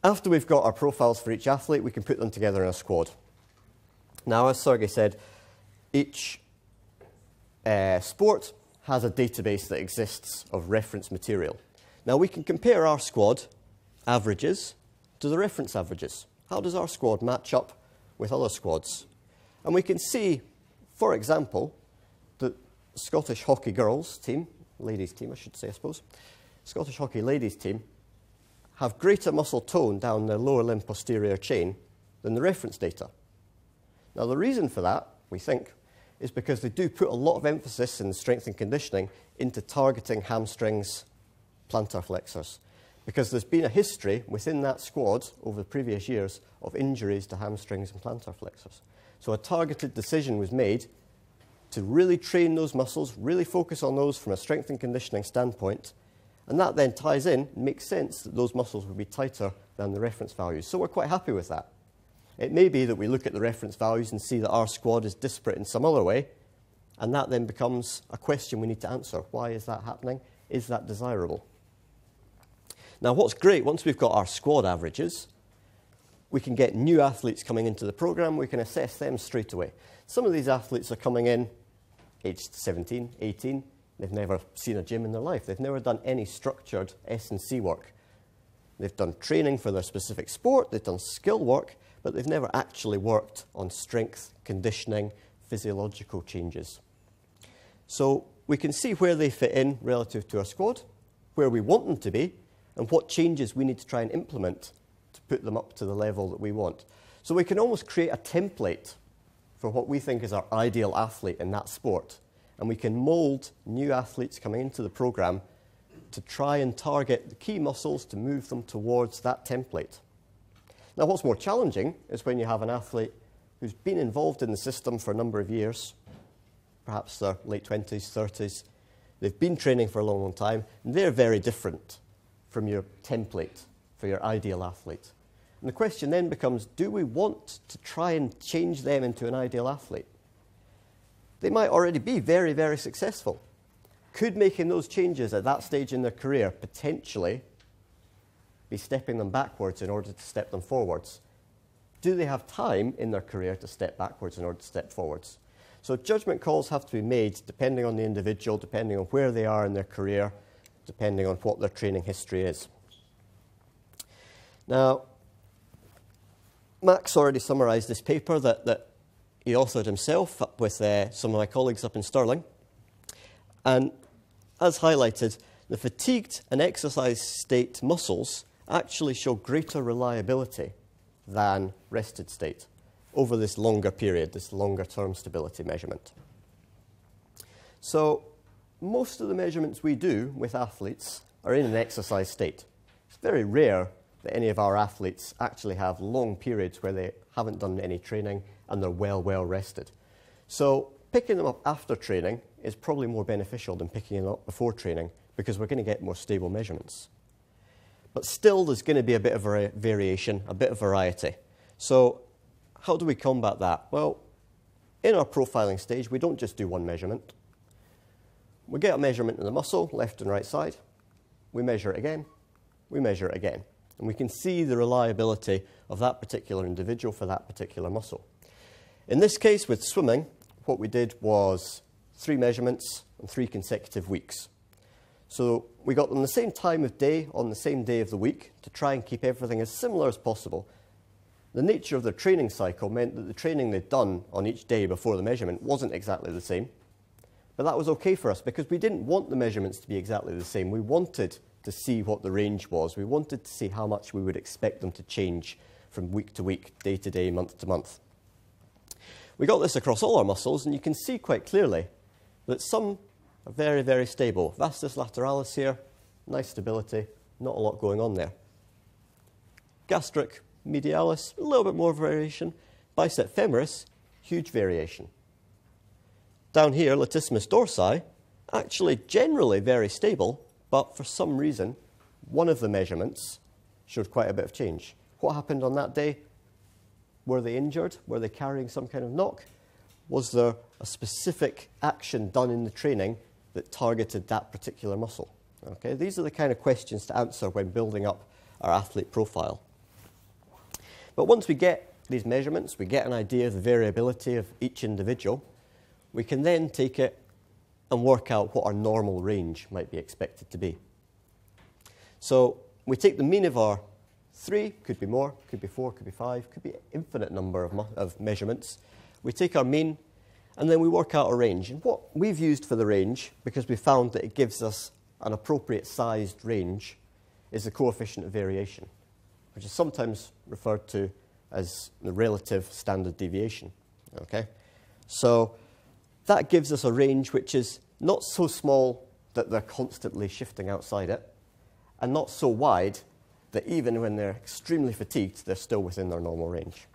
After we've got our profiles for each athlete, we can put them together in a squad. Now, as Sergey said, each sport has a database that exists of reference material. Now, we can compare our squad averages to the reference averages. How does our squad match up with other squads? And we can see, for example, the Scottish hockey girls team, ladies team I should say I suppose, Scottish hockey ladies team have greater muscle tone down their lower limb posterior chain than the reference data. Now the reason for that, we think, is because they do put a lot of emphasis in the strength and conditioning into targeting hamstrings, plantar flexors, because there's been a history within that squad over the previous years of injuries to hamstrings and plantar flexors. So a targeted decision was made to really train those muscles, really focus on those from a strength and conditioning standpoint, and that then ties in, and makes sense that those muscles will be tighter than the reference values. So we're quite happy with that. It may be that we look at the reference values and see that our squad is disparate in some other way, and that then becomes a question we need to answer. Why is that happening? Is that desirable? Now, what's great, once we've got our squad averages, we can get new athletes coming into the program. We can assess them straight away. Some of these athletes are coming in aged 17, 18. They've never seen a gym in their life. They've never done any structured S&C work. They've done training for their specific sport. They've done skill work, but they've never actually worked on strength, conditioning, physiological changes. So we can see where they fit in relative to our squad, where we want them to be, and what changes we need to try and implement to put them up to the level that we want. So we can almost create a template for what we think is our ideal athlete in that sport, and we can mould new athletes coming into the program to try and target the key muscles to move them towards that template. Now, what's more challenging is when you have an athlete who's been involved in the system for a number of years, perhaps their late 20s, 30s, they've been training for a long, long time, and they're very different from your template for your ideal athlete. And the question then becomes, do we want to try and change them into an ideal athlete? They might already be very, very successful. Could making those changes at that stage in their career potentially be stepping them backwards in order to step them forwards? Do they have time in their career to step backwards in order to step forwards? So judgment calls have to be made depending on the individual, depending on where they are in their career, depending on what their training history is. Now, Max already summarised this paper that he authored himself up with some of my colleagues up in Stirling. And as highlighted, the fatigued and exercise state muscles actually show greater reliability than rested state over this longer period, this longer term stability measurement. So most of the measurements we do with athletes are in an exercise state. It's very rare that any of our athletes actually have long periods where they haven't done any training and they're well rested. So picking them up after training is probably more beneficial than picking them up before training, because we're going to get more stable measurements. But still, there's going to be a bit of variation, a bit of variety. So how do we combat that? Well, in our profiling stage, we don't just do one measurement. We get a measurement in the muscle, left and right side. We measure it again. We measure it again. And we can see the reliability of that particular individual for that particular muscle. In this case, with swimming, what we did was 3 measurements and 3 consecutive weeks. So we got them the same time of day on the same day of the week to try and keep everything as similar as possible. The nature of their training cycle meant that the training they'd done on each day before the measurement wasn't exactly the same. But that was okay for us because we didn't want the measurements to be exactly the same. We wanted to see what the range was. We wanted to see how much we would expect them to change from week to week, day to day, month to month. We got this across all our muscles, and you can see quite clearly that some are very, very stable. Vastus lateralis here, nice stability, not a lot going on there. Gastric medialis, a little bit more variation. Bicep femoris, huge variation. Down here, latissimus dorsi, actually generally very stable, but for some reason, one of the measurements showed quite a bit of change. What happened on that day? Were they injured? Were they carrying some kind of knock? Was there a specific action done in the training that targeted that particular muscle? Okay, these are the kind of questions to answer when building up our athlete profile. But once we get these measurements, we get an idea of the variability of each individual, we can then take it and work out what our normal range might be expected to be. So we take the mean of our 3, could be more, could be 4, could be 5, could be an infinite number of measurements. We take our mean, and then we work out a range. And what we've used for the range, because we found that it gives us an appropriate sized range, is the coefficient of variation, which is sometimes referred to as the relative standard deviation. Okay? So that gives us a range which is not so small that they're constantly shifting outside it, and not so wide that even when they're extremely fatigued, they're still within their normal range.